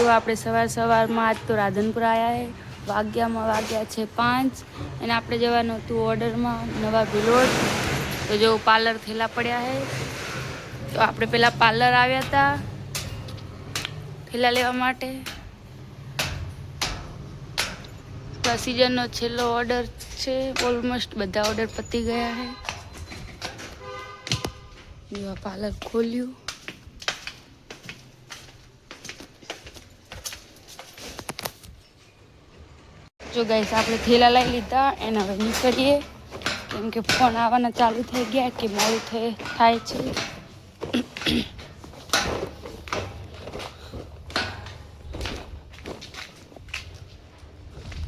જો આપણે સવારમાં આજ તો રાધનપુર આવ્યા છે, વાગ્યા છે 5 અને આપણે જવાનું હતું ઓર્ડરમાં નવા ભિલોડ. તો જો પાર્લર થેલા પડ્યા છે, તો આપણે પેલા પાર્લર આવ્યા હતા થેલા લેવા માટે. તો સિઝનનો છેલ્લો ઓર્ડર છે, ઓલમોસ્ટ બધા ઓર્ડર પતી ગયા છે. જો પાર્લર ખોલ્યું. જો ગાઈસ આપણે થેલા લઈ લીધા એને હવે નીકળીએ, કેમ કે ફોન આવવાના ચાલુ થઈ ગયા કે મોડું થાય છે.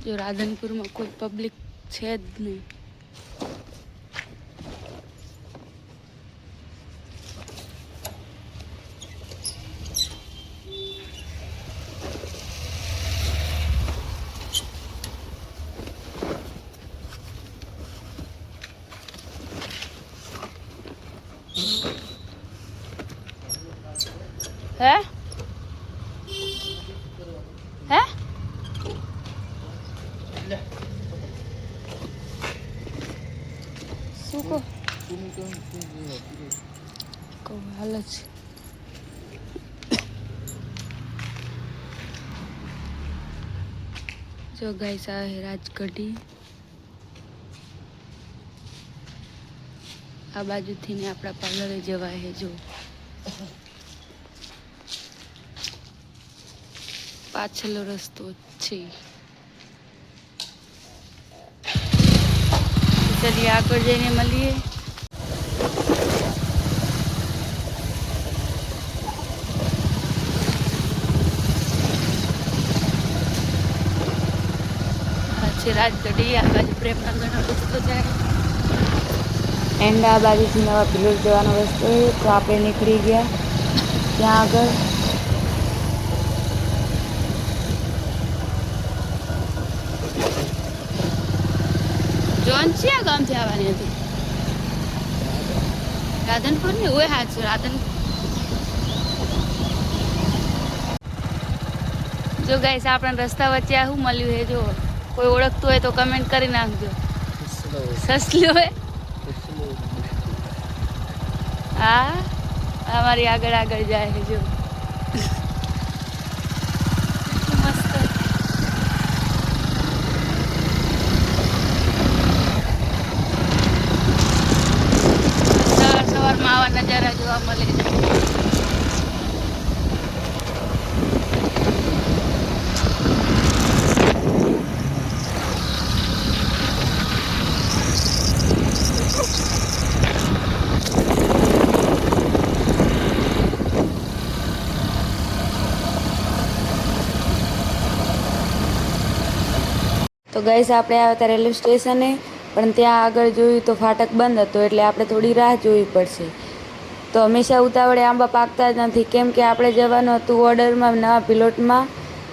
જો રાધનપુરમાં કોઈ પબ્લિક છે જ નહીં. હે હે શું કહો હાલ જ. જો ગાઈસ આ હે રાજગઢી, આ બાજુથી ને આપણા પાર્લરે જવાય છે. જો પાછળનો રસ્તો છે. ચલીએ આગળ જઈને મળીએ. રાજગઢી આ બાજુ પ્રેમનગરનો રસ્તો જાય એન્ડ આ બાજુથી નવા ભિલોડ જવાનો રસ્તો છે. તો આપણે નીકળી ગયા ત્યાં આગળ. જોન છે આ ગામથી આવવાની હતી રાધનપુરની હોય. હાથ જો ગાઈસ આપણા રસ્તા વચ્ચે આ શું મળ્યું છે, જો કોઈ ઓળખતું હોય તો કમેન્ટ કરી નાખજો. સસલું હોય હા, અમારી આગળ જાય છે. જો મસ્ત સવારમાં આવા નજારા જોવા મળે છે. તો ગાઈસ આપણે આવ્યા હતા રેલવે સ્ટેશને, પણ ત્યાં આગળ જોયું તો ફાટક બંધ હતો, એટલે આપણે થોડી રાહ જોવી પડશે. તો હંમેશા ઉતાવળે આંબા પાકતા જ નથી, કેમ કે આપણે જવાનું હતું ઓર્ડરમાં નવા પિલોટમાં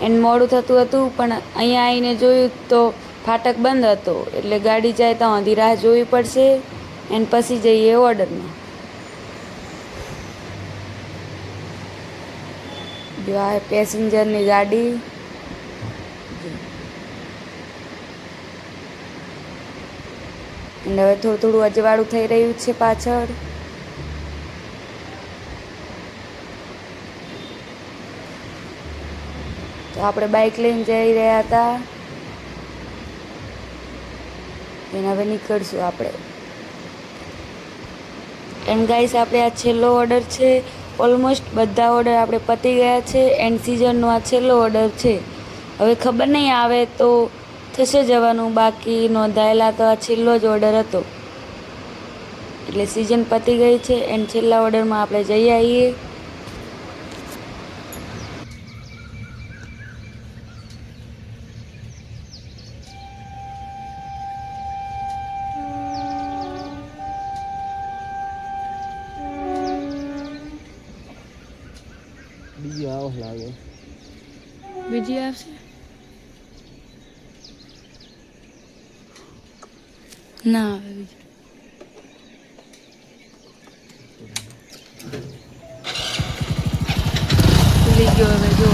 એને મોડું થતું હતું. પણ અહીંયા આવીને જોયું તો ફાટક બંધ હતો, એટલે ગાડી જાય તો હજી રાહ જોવી પડશે એને પછી જઈએ ઓર્ડરમાં. જો આ પેસેન્જરની ગાડી. અને હવે થોડું અજવાળું થઈ રહ્યું છે પાછળ. તો આપણે બાઇક લઈને જઈ રહ્યા હતા એને હવે નીકળશું આપણે. એન્ડ ગાઈસ આપણે આ છેલ્લો ઓર્ડર છે. ઓલમોસ્ટ બધા ઓર્ડર આપણે પતી ગયા છે. એન્ડ સિઝનનો આ છેલ્લો ઓર્ડર છે. હવે ખબર નહીં આવે તો થશે જવાનું, બાકી નોંધાયેલા તો આ છેલ્લો જ ઓર્ડર હતો. એટલે સિઝન પતી ગઈ છે એન્ડ છેલ્લા ઓર્ડરમાં આપણે જઈ આવીએ. બીજી આવશે ના આવે બીજી. ભૂલી ગયો હવે જો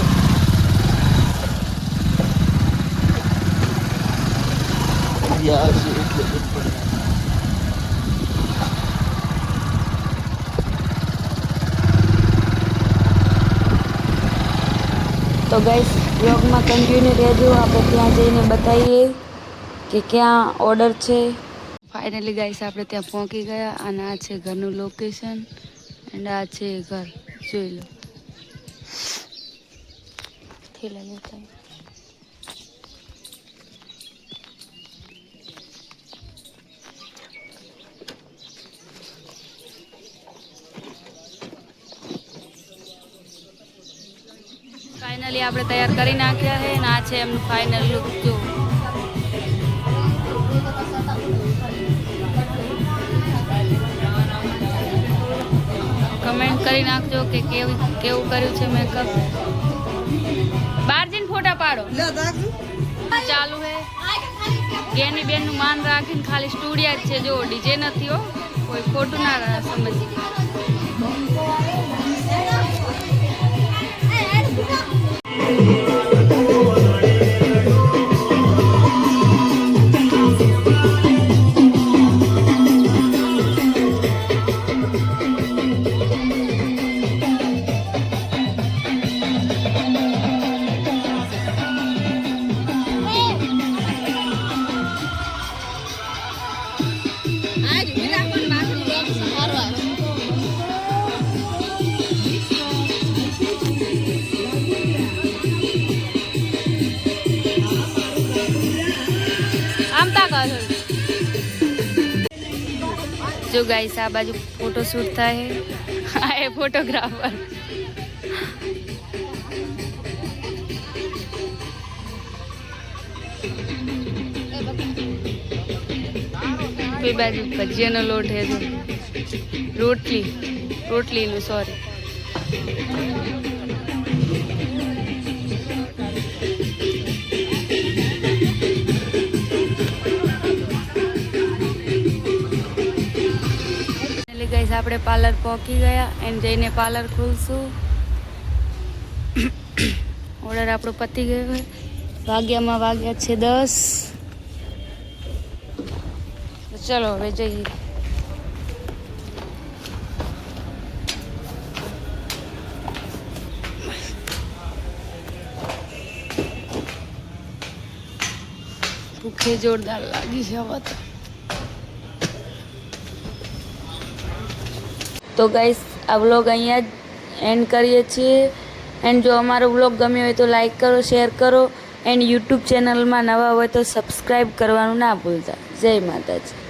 યાર છે એટલે તો ગાઈસ બ્લોગમાં કન્ટિન્યુ રહેજો, આપણે ત્યાં જઈને બતાવીએ કે ક્યાં ઓર્ડર છે. ફાઇનલી ગાઈસ આપણે ત્યાં પહોંચી ગયા અને આ છે ઘરનું લોકેશન એન્ડ આ છે ઘર, જોઈ લો. થેલા લેતા ફાઇનલી આપણે તૈયાર કરી નાખ્યા છે અને આ છે એમનું ફાઇનલ લુક. જો કમેન્ટ કરી નાખજો કે કેવું કર્યું છે મેકઅપ. બહાર જઈને ફોટા પાડો ચાલુ હે. ગેની બેન નું માન રાખીને ખાલી સ્ટુડિયા જ છે, જો ડીજે નથી હો, કોઈ ખોટું ના સમજ. જો ગાઈસ આ બાજુ ફોટો શૂટ થાય, હા એ ફોટોગ્રાફર. બે બાજુ ભજીયાનો લોટ હે, રોટલીનું સોરી. ગાઈસ આપણે પાર્લર પહોંચી ગયા એન્ડ જઈને પાર્લર ખોલશું. ઓર્ડર આપણો પતી ગયો હોય. વાગ્યા છે 10. ચલો હવે જઈએ. ભૂખે જોરદાર લાગી છે હવે તો ગાઈસ આ વ્લોગ અહીંયા જ એન્ડ કરીએ છીએ. એન્ડ જો અમારો વ્લોગ ગમ્યો હોય તો લાઈક કરો, શેર કરો એન્ડ યુટ્યુબ ચેનલમાં નવા હોય તો સબસ્ક્રાઈબ કરવાનું ના ભૂલતા. જય માતાજી.